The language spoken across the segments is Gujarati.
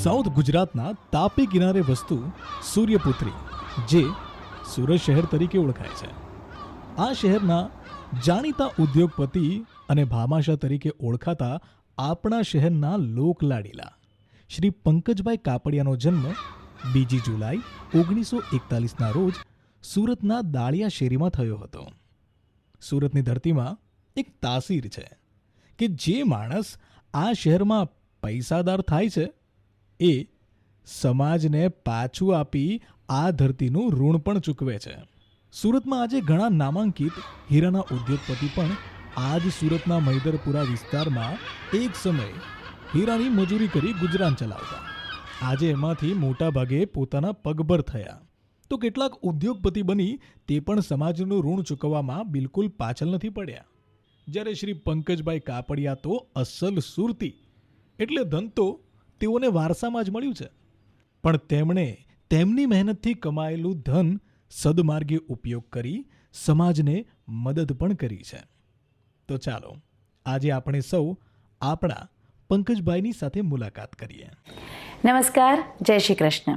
સાઉથ ગુજરાતના તાપી કિનારે વસતું સૂર્યપુત્રી, જે સુરત શહેર તરીકે ઓળખાય છે. આ શહેરના જાણીતા ઉદ્યોગપતિ અને ભામાશાહ તરીકે ઓળખાતા આપણા શહેરના લોકલાડીલા શ્રી પંકજભાઈ કાપડિયાનો જન્મ 2 જુલાઈ 1941ના રોજ સુરતના દાળિયા શેરીમાં થયો હતો. સુરતની ધરતીમાં એક તાસીર છે કે જે માણસ આ શહેરમાં પૈસાદાર થાય છે એ સમાજને પાછું આપી આ ધરતીનું ઋણ પણ ચૂકવે છે. સુરતમાં આજે ઘણા નામાંકિત હીરાના ઉદ્યોગપતિ પણ આજ સુરતના મૈદરપુરા વિસ્તારમાં એક સમયે હીરાની મજૂરી કરી ગુજરાન ચલાવતા. આજે એમાંથી મોટા ભાગે પોતાના પગભર થયા, તો કેટલાક ઉદ્યોગપતિ બની તે પણ સમાજનું ઋણ ચૂકવવામાં બિલકુલ પાછળ નથી પડ્યા. જ્યારે શ્રી પંકજભાઈ કાપડિયા તો અસલ સુરતી, એટલે ધન તો તેઓને વારસામાં જ મળ્યું છે, પણ તેમણે તેમની મહેનતથી કમાયેલું ધન સદમાર્ગે ઉપયોગ કરી સમાજને મદદ પણ કરી છે. તો ચાલો આજે આપણે સૌ આપણા પંકજભાઈની સાથે મુલાકાત કરીએ. नमस्कार, जय श्री कृष्ण.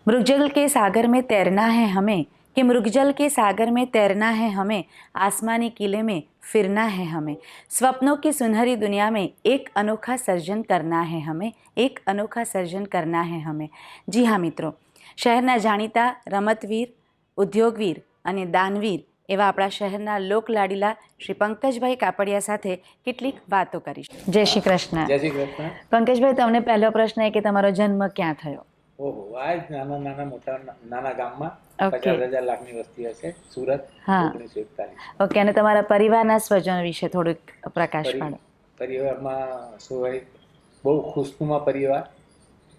मृगजल के सागर में तैरना है हमें कि मृगजल के सागर में तैरना है हमें, आसमानी किले में फिरना है हमें, स्वप्नों की सुनहरी दुनिया में एक अनोखा सर्जन करना है हमें, एक अनोखा सर्जन करना है हमें. જી હા મિત્રો, શહેરના જાણીતા રમતવીર, ઉદ્યોગવીર અને દાનવીર એવા આપણા શહેરના લોકલાડીલા શ્રી પંકજભાઈ કાપડિયા સાથે કેટલીક વાતો કરીશું. જય શ્રી કૃષ્ણ. જય શ્રી કૃષ્ણ. પંકજભાઈ, તમને પહેલો પ્રશ્ન એ કે તમારો જન્મ ક્યાં થયો? ઓહો, આ જ નાના ગામમાં Okay. 50,000 લાખની વસ્તી હશે, સુરત. હા. 1941. ઓકે, અને તમારા પરિવારના સ્વજનો વિશે થોડુંક પ્રકાશ પાડો. પરિવારમાં શું હોય, બહુ ખુશનુમા પરિવાર.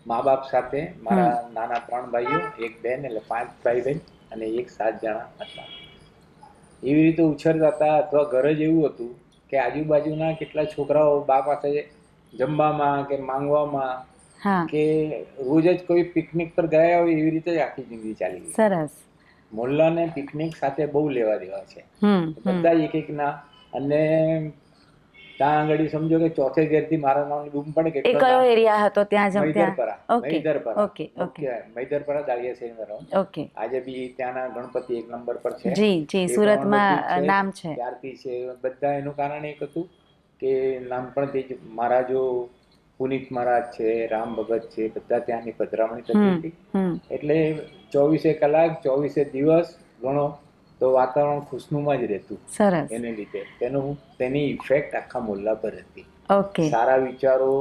મા બાપ સાથે મારા નાના 3 ભાઈઓ, 1 બહેન, એટલે 5 ભાઈ બહેન અને 7 જણા હતા. એવી રીતે ઉછરતા હતા. અથવા ઘર જ એવું હતું કે આજુબાજુના કેટલા છોકરાઓ બા પાસે જમવામાં કે માંગવામાં હા, કે રોજ જ કોઈ પિકનિક પર ગયા હોય, એવી રીતે જ આખી જિંદગી ચાલી ગઈ. સરસ. મોલ્લાને પિકનિક સાથે બહુ લેવા દેવા છે, બધા એક એકના. અને ત્યાં આગળ સમજો કે ચોથે ઘેરથી મારા નામની બૂમ પડે કે એ કયો એરિયા હતો ત્યાં Maidarpura. Okay Maidarpura. Okay okay Maidarpura દાળિયા શેરીમાં રહું. ઓકે. આજે બી ત્યાંના ગણપતિ 1 નંબર પર છે. જી જી, એ સુરતમાં પણ નામ છે. ત્યારથી છે બધા. એનું કારણ એક હતું કે નાનપણથી જ મારા જો પુનિત મહારાજ છે, રામ ભગત છે, બધા ત્યાંની પધરામણી થતી હતી. એટલે 24 કલાક 24 દિવસ ગણો તો વાતાવરણ ખુશનુમા જ રહેતું. સરસ. એને લીધે તેની ઇફેક્ટ આખા મોહલ્લા પર હતી. ઓકે. સારા વિચારો,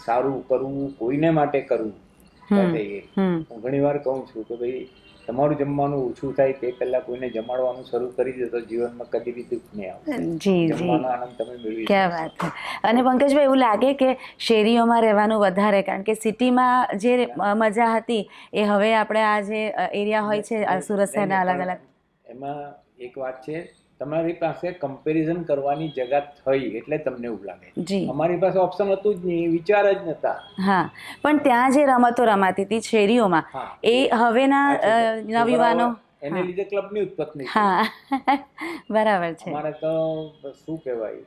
સારું કરવું, કોઈને માટે કરવું. થઈ ગઈ. હું ઘણી વાર કહું છું કે ભાઈ, તમારું જમવાનું ઓછું થાય તે પહેલા કોઈને જમાડવાનું શરૂ કરી દે તો જીવનમાં કદી બી દુઃખ નહીં આવે. જી જી, જમવાનો આનંદ તમે મેળવી ક્યાં વાત છે. અને પંકજભાઈ, એવું લાગે કે શેરીઓમાં રહેવાનું વધારે, કારણ કે સિટીમાં જે મજા હતી એ હવે આપણે આ જે એરિયા હોય છે સુરત શહેરના અલગ અલગ. એમાં એક વાત છે, તમારી પાસે કમ્પેરિઝન કરવાની જગ્યા થઈ એટલે તમને એવું લાગે. જી. અમારી પાસે ઓપ્શન હતું જ નહીં, વિચાર જ નતા. હા, પણ ત્યાં જે રમતો રમાતી હતી શેરીઓમાં, હા. એ હવેના નવયુવાનો. એને લીધે ક્લબની ઉત્પત્તિ. હા, બરાબર છે. અમારે તો શું કહેવાય,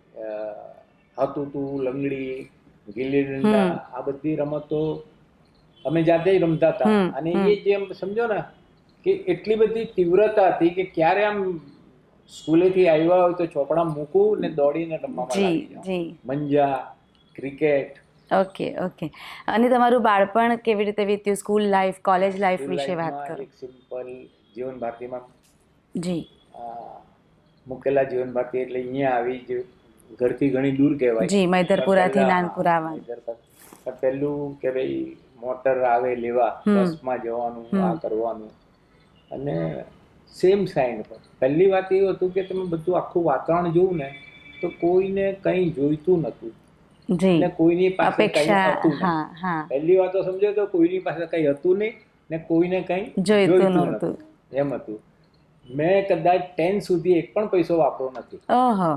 હતું તું, લંગડી, ગિલ્લી ડંડા, આ બધી રમતો અમે જાતે જ રમતા હતા. અને એ જેમ સમજો ને કે એટલી બધી તીવ્રતા હતી કે ક્યારે આમ સ્કૂલેથી આવ્યા હોય તો ચોપડા મૂકું ને દોડીને રમવામાં લાગી જાઉં. મંજા, ક્રિકેટ. Okay okay. અને તમારું બાળપણ કેવી રીતે વીત્યું? સ્કૂલ લાઈફ, કોલેજ લાઈફ વિશે વાત કરો. એક સિમ્પલ જીવન ભારતીમાં જી. મૂકેલા જીવન ભારતી એટલે અહીંયા આવી જ ઘરથી ઘણી દૂર કહેવાય. જી, મૈદરપુરાથી નાનપુરા આવવાનું. પણ પહેલું કે ભાઈ મોટર આવે લેવા, બસમાં જવાનું, આ કરવાનું. અને સેમ સાઈન પર પહેલી વાત એ હતું કે તમે બધું આખું વાતાવરણ જોવું ને તો કોઈને કંઈ જોઈતું નતું. જી. ને કોઈની પાસે કંઈ અપેક્ષા. હતું નહીં. હા હા, પહેલી વાત તો સમજો તો કોઈની પાસે કંઈ હતું નહીં ને કોઈને કંઈ જોઈતું નહોતું. એમ હતું. મેં કદાચ 10 સુધી એક પણ પૈસો વાપરો નથી. ઓહો,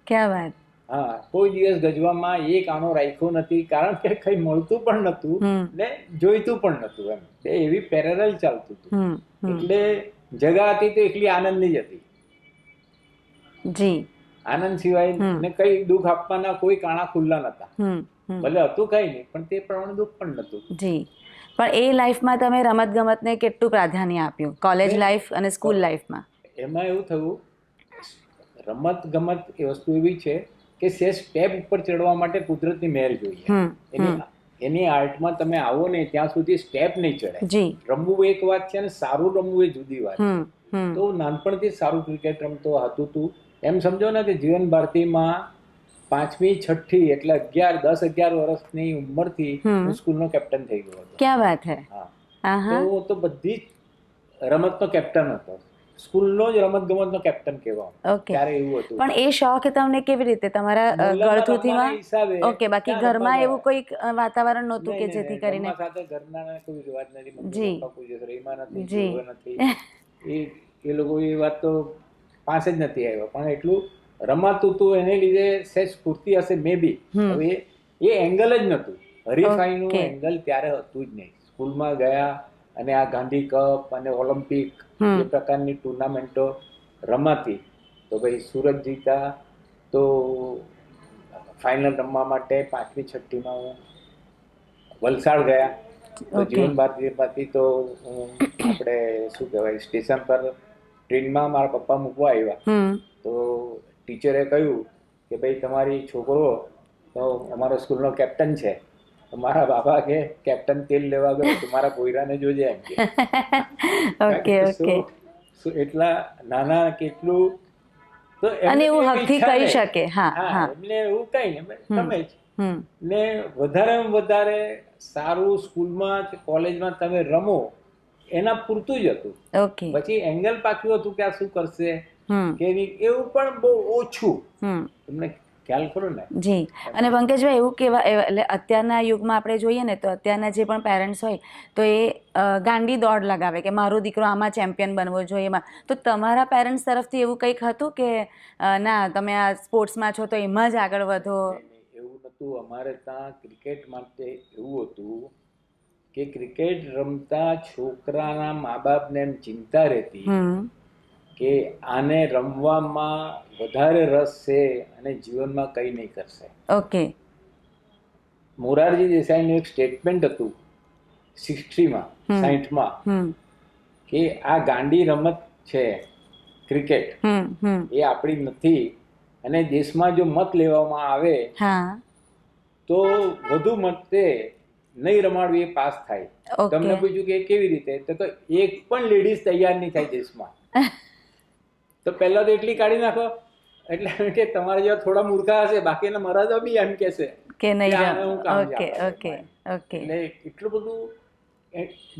ક્યાં વાત. હા, કોઈ દિવસ ગજવામાં એક આનો રાખ્યો નથી, કારણ કે કંઈ મળતું પણ નતું ને જોઈતું પણ નતું. એમ બે એવી પેરેલલ ચાલતું હતું. એટલે જગા હતી તો એટલી આનંદની જ હતી. જી. આનંદ સિવાય ને કઈ દુઃખ આપવાના કોઈ કાણા ખુલ્લા નતા. ભલે હતું કઈ નહીં, પણ તે પ્રમાણે દુઃખ પણ નતું. જી. પણ એ લાઈફમાં તમે રમત ગમતને કેટલું પ્રાધાન્ય આપ્યું, કોલેજ લાઈફ અને સ્કૂલ લાઈફમાં? એમાં એવું થયું, રમત ગમત એ વસ્તુ એવી છે કે સ્ટેપ ઉપર ચડવા માટે કુદરતની મહેર જોઈએ. એની આર્ટમાં તમે આવો ને ત્યાં સુધી સ્ટેપ નહીં ચડે. રમવું એક વાત છે, અને સારું રમવું એ જુદી વાત છે. તો નાનપણથી સારું ક્રિકેટ રમતો હતું તું. એમ સમજો ને કે જીવન ભારતીમાં 5મી 6ઠી એટલે 10-11 વર્ષની ઉંમરથી હું સ્કૂલનો કેપ્ટન થઈ ગયો હતો. ક્યાં વાત હે? હા. તો બધી જ રમતનો કેપ્ટન હતો. સ્કૂલનો જ રમત ગમતનો કેપ્ટન કહેવાય. ત્યારે એવું હતું. પણ એ શોખ તમને કેવી રીતે તમારા ગળથુથીમાં? ઓકે. બાકી ઘરમાં એવું કોઈ વાતાવરણ નહોતું કે જેથી કરીને? સાથે ઘરના કોઈ વાત નથી. મમ્મી પપ્પા કોઈ રહીમાં નથી. એ લોકો એ વાત તો પાસે જ નથી આવ્યા. પણ એટલું રમાતું હતું એને લીધે સહેજ સ્ફૂર્તિ હશે મે બી. હવે એ એંગલ જ નહોતું. હરીફાઈનું એંગલ ત્યારે હતું જ નહીં. સ્કૂલમાં ગયા અને આ ગાંધી કપ અને ઓલિમ્પિક એ પ્રકારની ટુર્નામેન્ટો રમાતી, તો ભાઈ સુરત જીતા તો ફાઇનલ રમવા માટે 5મી 6ઠીમાં હું વલસાડ ગયા. તો જીવન ભારતીમાંથી તો હું આપણે શું કહેવાય સ્ટેશન પર ટ્રેનમાં મારા પપ્પા મૂકવા આવ્યા. તો ટીચરે કહ્યું કે ભાઈ તમારી છોકરો તો અમારો સ્કૂલનો કેપ્ટન છે. મારા બાબા કે કેપ્ટન તેલ લેવા ગયો તમારા પોયરાને જોજે એમ કે. એટલા નાના કેટલું તો અને એવું હકથી કહી શકે. એટલે એવું કઈ ને તમે જ ને વધારે સારું સ્કૂલમાં કે કોલેજમાં તમે રમો એના પૂરતું જ હતું. પછી એંગલ પાછું હતું કે આ શું કરશે કે એવું પણ બહુ ઓછું. તમને ખ્યાલ કરો ને? જી. અને પંકજભાઈ એવું કહેવાય, એટલે અત્યારના યુગમાં આપણે જોઈએ ને તો અત્યારના જે પણ પેરેન્ટ્સ હોય તો એ ગાંડી દોડ લગાવે કે મારો દીકરો આમાં ચેમ્પિયન બનવો જોઈએ એમાં. તો તમારા પેરેન્ટ્સ તરફથી એવું કંઈક હતું કે ના તમે આ સ્પોર્ટ્સમાં છો તો એમાં જ આગળ વધો? એવું નહોતું. અમારે ત્યાં ક્રિકેટ માટે એવું હતું કે ક્રિકેટ રમતા છોકરાના મા બાપને એમ ચિંતા રહેતી કે આને રમવામાં વધારે રસ છે અને જીવનમાં કંઈ નહીં કરશે. ઓકે. મોરારજી દેસાઈનું એક સ્ટેટમેન્ટ હતું 60માં કે આ ગાંડી રમત છે ક્રિકેટ, એ આપણી નથી, અને દેશમાં જો મત લેવામાં આવે તો વધુ મતે નહીં રમાડવી એ પાસ થાય. તમને પૂછ્યું કે કેવી રીતે, તો એક પણ લેડીઝ તૈયાર નહીં થાય દેશમાં. તો પહેલા તો એટલી કાઢી નાખો એટલે કે તમારા જેવા થોડા મૂર્ખા હશે, બાકીના મરાદો બી એમ કહેશે કે નહીં. એટલે એટલું બધું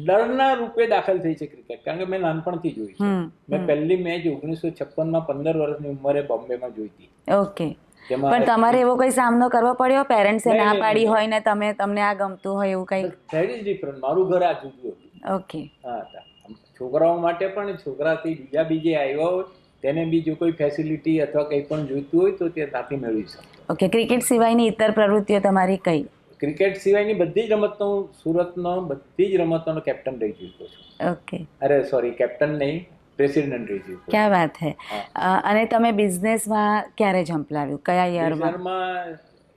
ડરના રૂપે દાખલ થઈ છે ક્રિકેટ. કારણ કે મેં નાનપણથી જોઈ છે. મેં પહેલી મેચ 1956માં 15 વર્ષની ઉંમરે બોમ્બેમાં જોઈ હતી. ઓકે. પણ તમારે એવો કોઈ સામનો કરવો પડ્યો? પેરેન્ટ્સે ના પાડી હોય ને તમને આ ગમતું હોય એવું કંઈ? That is different. મારું ઘર આ જુદું હતું. ઓકે. હા. છોકરાઓ માટે પણ છોકરાથી બીજે આવ્યા હોય તેને બી જો કોઈ ફેસિલિટી અથવા કંઈ પણ જોઈતું હોય તો તે ત્યાંથી મેળવી શકે. ઓકે. ક્રિકેટ સિવાયની ઇતર પ્રવૃત્તિઓ તમારી કઈ? ક્રિકેટ સિવાયની બધી જ રમતનો, સુરતનો બધી જ રમતોનો કેપ્ટન રહી ચૂક્યો છું. ઓકે. અરે સોરી, કેપ્ટન નહીં, પ્રેસિડેન્ટ રહી ચૂક્યો. ક્યાં વાત હે. અને તમે બિઝનેસમાં ક્યારે ઝંપલાવ્યું, કયા યરમાં?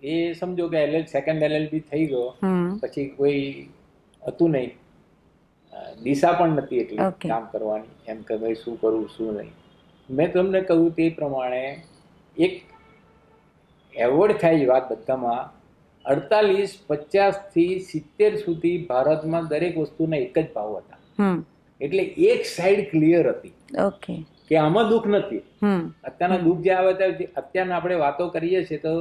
એ સમજો કે સેકન્ડ LLB થઈ ગયો પછી કોઈ હતું નહીં, દિશા પણ નથી એટલી કામ કરવાની એમ કે ભાઈ શું કરવું શું નહીં. મેં તમને કહ્યું તે પ્રમાણે એક એવોર્ડ થાય વાત બધામાં. 48, 50 થી 70 સુધી ભારતમાં દરેક વસ્તુના એક જ ભાવ હતા. એટલે એક સાઈડ ક્લિયર હતી. ઓકે. કે આમાં દુઃખ નથી. અત્યારના દુઃખ જે આવે ત્યારે અત્યારના આપણે વાતો કરીએ છીએ તો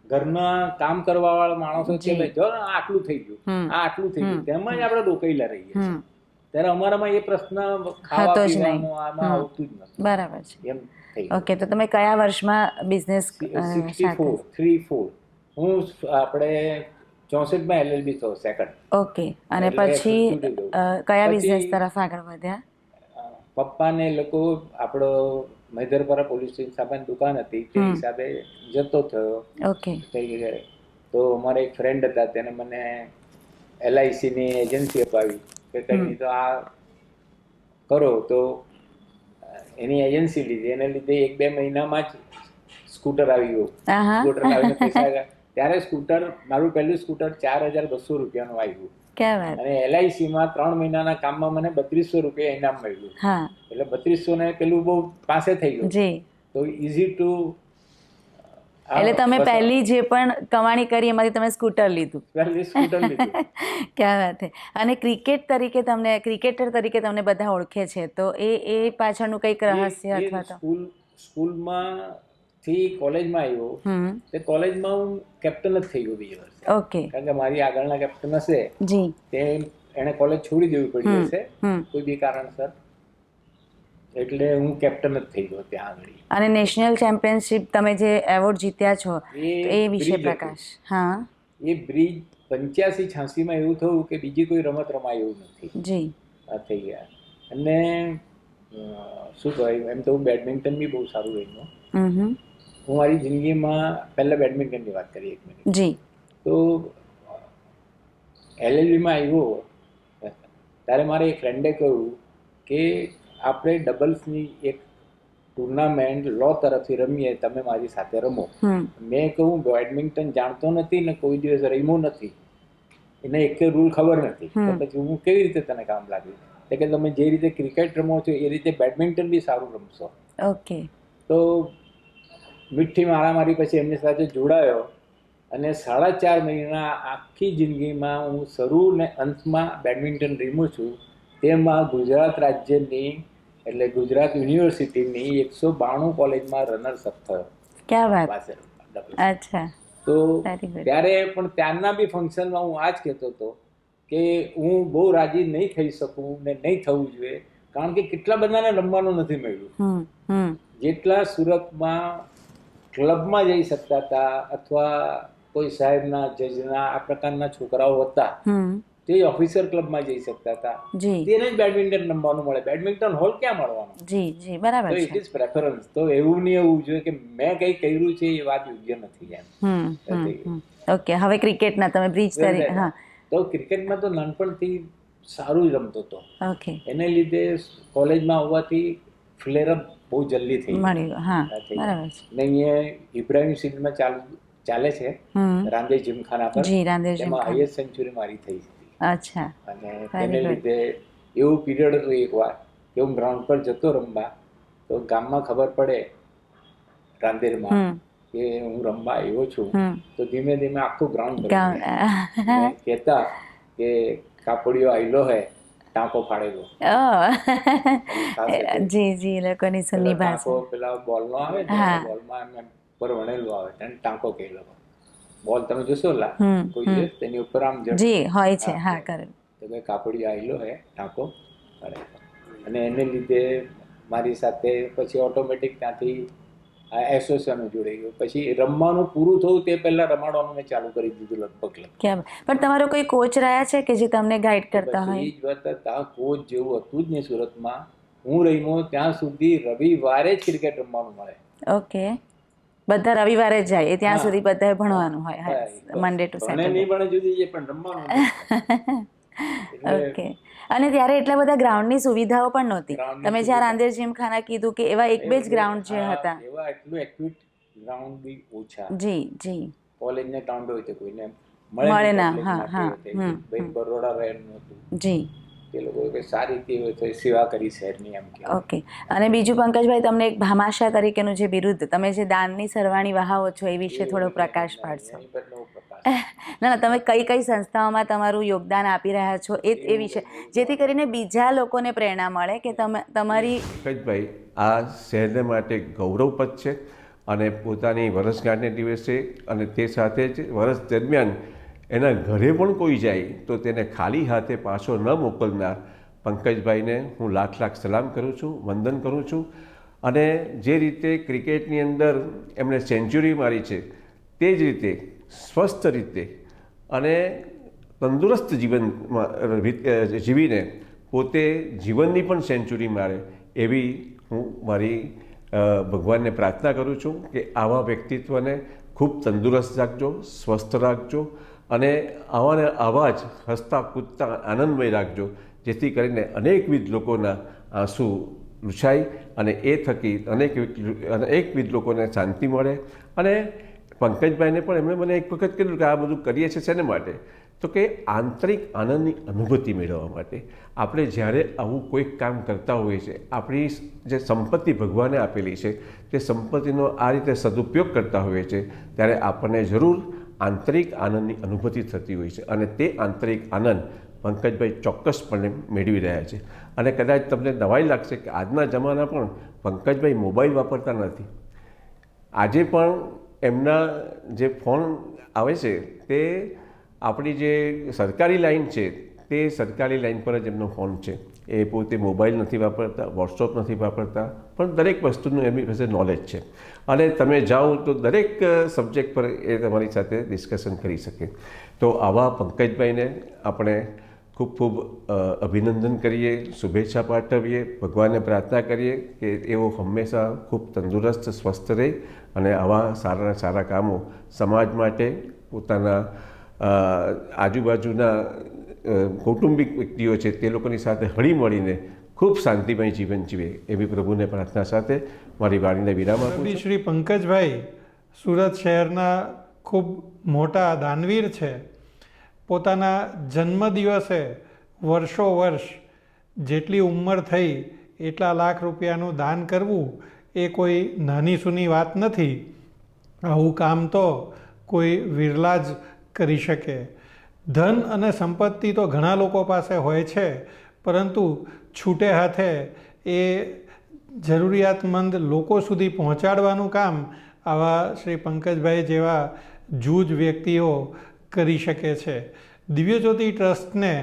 ઘરના કામ કરવા વાળા માણસો છે ભાઈ જો આટલું થઈ ગયું, આ આટલું થઈ ગયું, તેમાં જ આપણે રોકાયેલા રહીએ છીએ. ત્યારે અમારામાં એ પ્રશ્ન ખાવા પીવાનો આમાં આવતું જ નથી. બરાબર છે. એમ થઈ. ઓકે. તો તમે કયા વર્ષમાં બિઝનેસ? 64. હું આપણે 64માં LLB થયો સેકન્ડ. ઓકે. અને પછી કયા બિઝનેસ તરફ આગળ વધ્યા? પપ્પાને લોકો આપણો મૈદરપરા પોલીસ સ્ટેશન સામે દુકાન હતી તે હિસાબે જતો થયો. ઓકે. તો અમારા એક ફ્રેન્ડ હતા તેને મને LIC ની એજન્સી અપાવી કે કંઈ તો આ કરો. તો એની એજન્સી લીધી. એને લીધે 1-2 મહિનામાં જ સ્કૂટર આવી ગયું. આહા. સ્કૂટર લાવીને પૈસા આવ્યા. ત્યારે સ્કૂટર, મારું પહેલું સ્કૂટર 4,200 રૂપિયાનું આવ્યું ક્યાં વાત. અને LICમાં 3 મહિનાના કામમાં મને 3200 રૂપિયા ઇનામ મળ્યું. હા એટલે 3200 ને પેલું બહુ પાસે થઈ ગયું. જી. તો ઇઝી ટુ. એટલે તમે પહેલી જે પણ કમાણી કરી એમાંથી તમે સ્કૂટર લીધું. પહેલી સ્કૂટર લીધું. ક્યાં વાત છે. અને ક્રિકેટર તરીકે તમને બધા ઓળખે છે, તો એ પાછળનું કંઈક રહસ્ય અથવા તો સ્કૂલમાં થી કોલેજમાં આવ્યો તે કોલેજમાં હું કેપ્ટન જ થઈ ગયો બીજા વર્ષે. ઓકે. કારણ કે મારી આગળના કેપ્ટન હશે જી. તે એને કોલેજ છોડી દેવી પડી હશે કોઈ બી કારણસર, એટલે હું કેપ્ટન જ થઈ ગયો ત્યાં આગળ. અને નેશનલ ચેમ્પિયનશિપ તમે જે એવોર્ડ જીત્યા છો એ વિશે પ્રકાશ. હા એ બ્રિજ 85-86માં એવું થયું કે બીજી કોઈ રમત રમાય એવું નથી. જી. આ થઈ ગયા. અને શું કહેવાય, એમ તો હું બેડમિન્ટન બી બહુ સારું રમ્યો. હું મારી જિંદગીમાં પહેલા બેડમિન્ટનની વાત કરી 1 મિનિટ. જી. તો LLBમાં આવ્યો ત્યારે મારે એક ફ્રેન્ડે કહ્યું કે આપણે ડબલ્સની એક ટુર્નામેન્ટ લો તરફથી રમીએ, તમે મારી સાથે રમો. મેં કહું બેડમિન્ટન જાણતો નથી ને કોઈ દિવસ રમ્યો નથી, એને એક રૂલ ખબર નથી, તો પછી હું કેવી રીતે તને કામ લાગ્યું? એટલે કે તમે જે રીતે ક્રિકેટ રમો છો એ રીતે બેડમિન્ટન બી સારું રમશો. ઓકે. તો મીઠી મારામારી પછી એમની સાથે જોડાયો અને 4.5 મહિના આખી જિંદગીમાં હું શરૂ ને અંતમાં બેડમિન્ટન રમ્યો છું. તેમાં ગુજરાત રાજ્યની એટલે ગુજરાત યુનિવર્સિટીની 192 કોલેજમાં રનર્સ અપ થયો. ક્યાં વાત. પાસે. અચ્છા. તો ત્યારે પણ ત્યારના બી ફંક્શનમાં હું આ જ કહેતો હતો કે હું બહુ રાજી નહીં થઈ શકું ને નહીં થવું જોઈએ, કારણ કે કેટલા બધાને રમવાનું નથી મળ્યું. જેટલા સુરતમાં ક્લબમાં જઈ શકતા હતા અથવા કોઈ સાહેબના જજના આ પ્રકારના છોકરાઓ હતા તે ઓફિસર ક્લબમાં જઈ શકતા હતા, તેને જ બેડમિન્ટન રમવાનું મળે. બેડમિન્ટન હોલ ક્યાં મળવાનું? જી જી બરાબર. તો ઇટ ઇઝ પ્રેફરન્સ. તો એવું નહીં એવું જોઈએ કે મેં કંઈ કર્યું છે એ વાત યોગ્ય નથી એમ. ઓકે. હવે ક્રિકેટના તમે બ્રિજ તરીકે. હા. તો ક્રિકેટમાં તો નાનપણથી સારું જ રમતો હતો. ઓકે. એને લીધે કોલેજમાં આવવાથી ફ્લેરઅપ બહુ જલ્દી થઈ મળ્યું. હા બરાબર છે. ને અહીંયા ઇબ્રાહિમ સિંધમાં ચાલે છે રાંદેર જીમખાના પર. જી. રાંદેર એમાં જીમખાના. હાઈએસ્ટ સેન્ચુરી મારી થઈ હતી. અચ્છા. અને તેને લીધે એવું પીરિયડ હતું એકવાર કે હું ગ્રાઉન્ડ પર જતો રમવા, તો ગામમાં ખબર પડે રાંદેરમાં કે હું રમવા આવ્યો છું, તો ધીમે ધીમે આખું ગ્રાઉન્ડ કહેતા કે કાપડિયો આયલો હે ટાંકો ફાડેલો. જી જી. લોકોની સુની ભાષા. પેલા બોલનો આવે ને, બોલમાં એમ પર વણેલું આવે તેને ટાંકો કહેલો. બોલ તમે જોશો લા કોઈ દિવસ તેની ઉપર આમ જી હોય છે. હા કરેલું. તો કે કાપડિયો આયલો હે ટાંકો ફાડેલો. અને એને લીધે મારી સાથે પછી ઓટોમેટિક ત્યાંથી આ એસોસિએશન જોડાઈ ગયું. પછી રમવાનું પૂરું થયું તે પહેલા રમાડવાનું મેં ચાલુ કરી દીધું લગભગ. કેમ? પણ તમારો કોઈ કોચ રહ્યા છે કે જે તમને ગાઈડ કરતા હોય? એ જ વાત હતા. કોચ જેવું હતું જ નહીં સુરતમાં. હું રમ્યો ત્યાં સુધી રવિવારે જ ક્રિકેટ રમવાનું મળે. ઓકે. બધા રવિવારે જ જાય ત્યાં સુધી બધાએ ભણવાનું હોય મંડે ટુ સેટરડે. નહીં ભણે જુદી છે પણ રમવાનું. ઓકે. અને ત્યારે એટલા બધા ગ્રાઉન્ડની સુવિધાઓ પણ નહોતી. તમે જ્યાં રાંદેર જીમખાના કીધું કે એવા 1-2 જ ગ્રાઉન્ડ જે હતા. એવા એટલું એક્યુટ ગ્રાઉન્ડ બી ઓછા. જી જી. કોલેજને ગ્રાઉન્ડ હોય તો કોઈને મળે ના. હા હા. બરોડા રહેવાનું હતું. જી. તે લોકો સારી રીતે સેવા કરી શહેરની એમ કે. ઓકે. અને બીજું પંકજભાઈ, તમને એક ભામાશા તરીકેનું જે બિરુદ, તમે જે દાનની સરવાણી વહાવો છો એ વિશે થોડો પ્રકાશ પાડશો? ના તમે કઈ કઈ સંસ્થાઓમાં તમારું યોગદાન આપી રહ્યા છો એ વિશે, જેથી કરીને બીજા લોકોને પ્રેરણા મળે કે તમે તમારી. પંકજભાઈ આ શહેરને માટે ગૌરવપદ છે અને પોતાની વર્ષગાંઠને દિવસે અને તે સાથે જ વર્ષ દરમિયાન એના ઘરે પણ કોઈ જાય તો તેને ખાલી હાથે પાછો ન મોકલનાર પંકજભાઈને હું લાખ સલામ કરું છું, વંદન કરું છું. અને જે રીતે ક્રિકેટની અંદર એમણે સેન્ચુરી મારી છે તે જ રીતે સ્વસ્થ રીતે અને તંદુરસ્ત જીવનમાં જીવીને પોતે જીવનની પણ સેન્ચુરી મારે એવી હું મારી ભગવાનને પ્રાર્થના કરું છું કે આવા વ્યક્તિત્વને ખૂબ તંદુરસ્ત રાખજો, સ્વસ્થ રાખજો અને આવાને આવા જ હસતા કૂદતા આનંદમય રાખજો, જેથી કરીને અનેકવિધ લોકોના આંસુ લૂછાય અને એ થકી અનેકવિધ લોકોને શાંતિ મળે. અને પંકજભાઈને પણ એમણે મને એક વખત કીધું કે આ બધું કરીએ છીએ શેને માટે, તો કે આંતરિક આનંદની અનુભૂતિ મેળવવા માટે. આપણે જ્યારે આવું કોઈક કામ કરતા હોઈએ છીએ, આપણી જે સંપત્તિ ભગવાને આપેલી છે તે સંપત્તિનો આ રીતે સદુપયોગ કરતા હોઈએ છીએ, ત્યારે આપણને જરૂર આંતરિક આનંદની અનુભૂતિ થતી હોય છે. અને તે આંતરિક આનંદ પંકજભાઈ ચોક્કસપણે મેળવી રહ્યા છે. અને કદાચ તમને નવાઈ લાગશે કે આજના જમાના પણ પંકજભાઈ મોબાઈલ વાપરતા નથી. આજે પણ એમના જે ફોન આવે છે તે આપણી જે સરકારી લાઈન છે તે સરકારી લાઈન પર જ એમનો ફોન છે. એ પોતે મોબાઈલ નથી વાપરતા, વોટ્સઅપ નથી વાપરતા, પણ દરેક વસ્તુનું એમની પાસે નોલેજ છે. અને તમે જાઓ તો દરેક સબ્જેક્ટ પર એ તમારી સાથે ડિસ્કશન કરી શકે. તો આવા પંકજભાઈને આપણે ખૂબ ખૂબ અભિનંદન કરીએ, શુભેચ્છા પાઠવીએ, ભગવાનને પ્રાર્થના કરીએ કે એઓ હંમેશા ખૂબ તંદુરસ્ત, સ્વસ્થ રહે અને આવા સારા સારા કામો સમાજ માટે, પોતાના આજુબાજુના કૌટુંબિક વ્યક્તિઓ છે તે લોકોની સાથે હળીમળીને ખૂબ શાંતિમય જીવન જીવે એવી પ્રભુને પ્રાર્થના સાથે મારી વાણીને વિરામ આપું છું. શ્રી પંકજભાઈ સુરત શહેરના ખૂબ મોટા દાનવીર છે. પોતાના જન્મદિવસે વર્ષો વર્ષ જેટલી ઉંમર થઈ એટલા લાખ રૂપિયાનું દાન કરવું એ કોઈ નાની સૂની વાત નથી. આવું કામ તો કોઈ વિરલા જ કરી શકે. ધન અને સંપત્તિ તો ઘણા લોકો પાસે હોય છે, પરંતુ છૂટે હાથે એ જરૂરિયાતમંદ લોકો સુધી પહોંચાડવાનું કામ આવા શ્રી પંકજભાઈ જેવા જૂજ વ્યક્તિઓ કરી શકે છે. દિવ્યજ્યોતિ ટ્રસ્ટને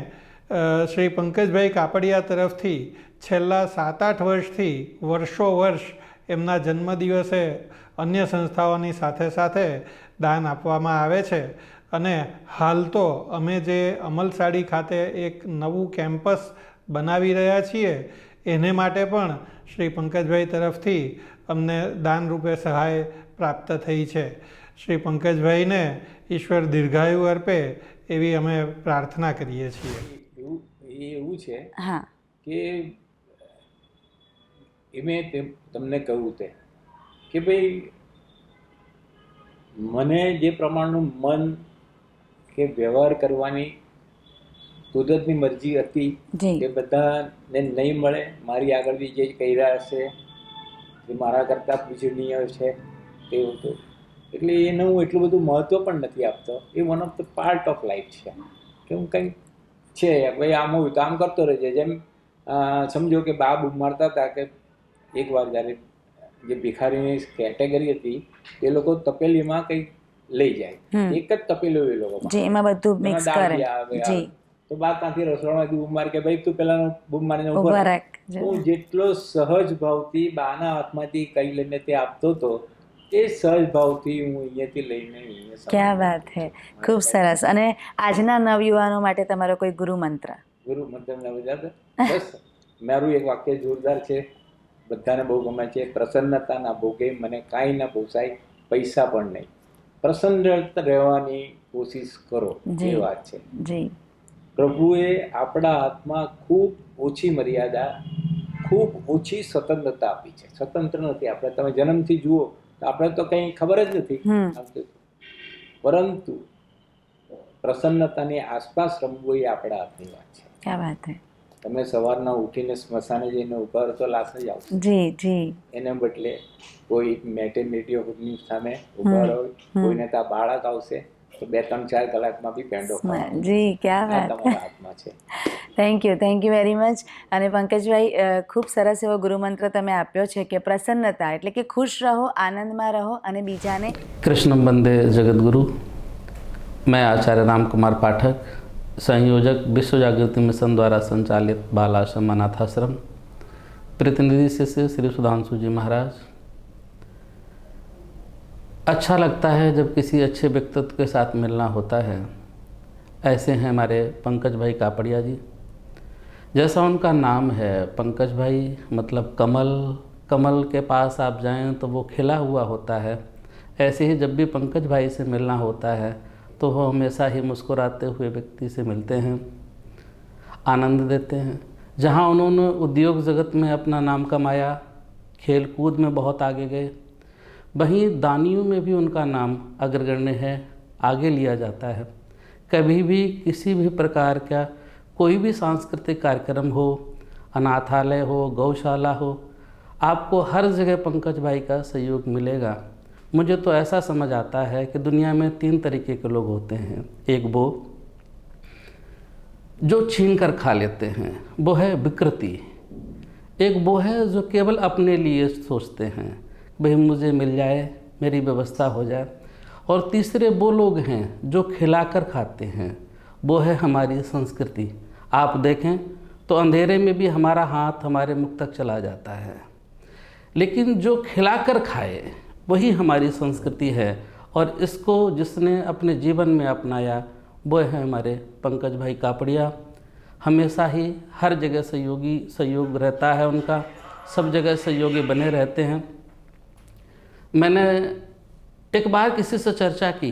શ્રી પંકજભાઈ કાપડિયા તરફથી છેલ્લા 7-8 વર્ષથી વર્ષો વર્ષ એમના જન્મદિવસે અન્ય સંસ્થાઓની સાથે સાથે દાન આપવામાં આવે છે. અને હાલ તો અમે જે અમલસાડી ખાતે એક નવું કેમ્પસ બનાવી રહ્યા છીએ એને માટે પણ શ્રી પંકજભાઈ તરફથી અમને દાનરૂપે સહાય પ્રાપ્ત થઈ છે. શ્રી પંકજભાઈને ઈશ્વર દીર્ઘાયુ અર્પે એવી અમે પ્રાર્થના કરીએ છીએ. એવું છે હા કે મેં તમને કહ્યું તે કે ભાઈ મને જે પ્રમાણનું મન કે વ્યવહાર કરવાની કુદરતની મરજી હતી એ બધાને નહીં મળે. મારી આગળ બી જે કર્યા હશે એ મારા કરતાં પૂજનીય છે તેવું હતું. એટલે એને હું એટલું બધું મહત્ત્વ પણ નથી આપતો. એ one of the part of life છે કે હું કંઈક છે ભાઈ આમ હોય તો આમ કરતો રહેજે. જેમ સમજો કે બા બૂમ મારતા હતા કે એકવાર જ્યારે જે ભિખારીની કેટેગરી હતી એ લોકો તપેલીમાં કંઈક લઈ જાય, એક જ તપેલું એ લોકો એમાં બધું મિક્સ કરે જી. તો બા ત્યાંથી રસોડામાંથી બૂમ મારે કે ભાઈ તું પેલા બૂમ મારીને ઉભા રાખ. હું જેટલો સહજ ભાવથી બાના હાથમાંથી કઈ લઈને તે આપતો હતો એ સહજ ભાવથી હું અહીંયાથી લઈને ક્યાં વાત છે. ખૂબ સરસ. અને આજના નવયુવાનો માટે તમારો કોઈ ગુરુ મંત્ર? બસ મારું એક વાક્ય જોરદાર છે, બધાને બહુ ગમે છે. પ્રસન્નતાના ભોગે મને કાંઈ ના પોસાય, પૈસા પણ નહીં. પ્રસન્ન રહેવાની કોશિશ કરો એ વાત છે. જી પ્રભુએ આપણા હાથમાં ખૂબ ઓછી મર્યાદા, ખૂબ ઓછી સ્વતંત્રતા આપી છે. સ્વતંત્ર નથી આપણે. તમે જન્મથી જુઓ તો આપણે તો કંઈ ખબર જ નથી, પરંતુ પ્રસન્નતાની આસપાસ રમવું એ આપણા હાથની વાત છે. ક્યાં વાત છે. તમે સવારના ઉઠીને સ્મશાને જઈને ઉભા રહો તો લાશ જ આવશે. જી જી. એને બદલે કોઈ મેટર્નિટીની સામે ઉભા રહો, કોઈને ત્યાં બાળક આવશે તો 2-3-4 કલાકમાં બી પેંડો જી. ક્યાં વાત. તમારા હાથમાં છે. Thank you very much. અને પંકજભાઈ ખૂબ સરસ એવો ગુરુમંત્ર તમે આપ્યો છે કે પ્રસન્નતા એટલે કે ખુશ રહો, આનંદમાં રહો અને બીજાને कृष्ण वंदे जगतगुरु। मैं आचार्य राम कुमार पाठक, संयोजक विश्व जागृति मिशन द्वारा संचालित बाल आश्रम अनाथाश्रम, प्रतिनिधि शिष्य श्री सुधांशु जी महाराज। अच्छा लगता है जब किसी अच्छे व्यक्तित्व के साथ मिलना होता है। ऐसे हैं हमारे पंकज भाई कापड़िया जी। जैसा उनका नाम है पंकज भाई मतलब कमल, कमल के पास आप जाएं तो वो खिला हुआ होता है। ऐसे ही जब भी पंकज भाई से मिलना होता है तो वो हमेशा ही मुस्कुराते हुए व्यक्ति से मिलते हैं, आनंद देते हैं। जहाँ उन्होंने उद्योग जगत में अपना नाम कमाया, खेल कूद में बहुत आगे गए, वहीं दानियों में भी उनका नाम अग्रगण्य है, आगे लिया जाता है। कभी भी किसी भी प्रकार का कोई भी सांस्कृतिक कार्यक्रम हो, अनाथालय हो, गौशाला हो, आपको हर जगह पंकज भाई का सहयोग मिलेगा। मुझे तो ऐसा समझ आता है कि दुनिया में 3 तरीके के लोग होते हैं। एक वो जो छीन कर खा लेते हैं, वो है विकृति। एक वो है जो केवल अपने लिए सोचते हैं, भाई मुझे मिल जाए, मेरी व्यवस्था हो जाए। और तीसरे वो लोग हैं जो खिलाकर खाते हैं, वो है हमारी संस्कृति। आप देखें तो अंधेरे में भी हमारा हाथ हमारे मुख तक चला जाता है, लेकिन जो खिलाकर खाए वही हमारी संस्कृति है। और इसको जिसने अपने जीवन में अपनाया वो है हमारे पंकज भाई कापड़िया। हमेशा ही हर जगह सहयोग रहता है उनका, सब जगह सहयोगी बने रहते हैं। मैंने एक बार किसी से चर्चा की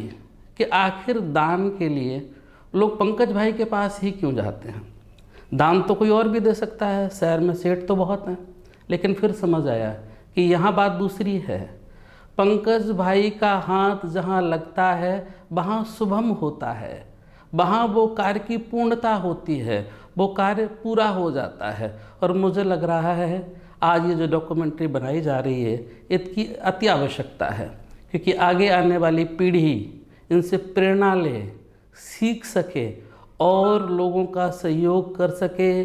कि आखिर दान के लिए लोग पंकज भाई के पास ही क्यों जाते हैं। दान तो कोई और भी दे सकता है, शहर में सेठ तो बहुत हैं। लेकिन फिर समझ आया कि यहाँ बात दूसरी है। पंकज भाई का हाथ जहाँ लगता है वहाँ शुभम होता है, वहाँ वो कार्य की पूर्णता होती है, वो कार्य पूरा हो जाता है। और मुझे लग रहा है आज ये जो डॉक्यूमेंट्री बनाई जा रही है इसकी अति आवश्यकता है, क्योंकि आगे आने वाली पीढ़ी इनसे प्रेरणा ले, सीख सके और लोगों का सहयोग कर सके,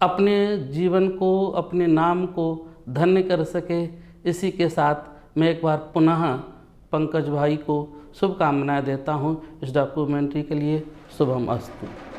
अपने जीवन को, अपने नाम को धन्य कर सके। इसी के साथ मैं एक बार पुनः पंकज भाई को शुभकामनाएं देता हूं इस डॉक्यूमेंट्री के लिए। शुभम अस्तु।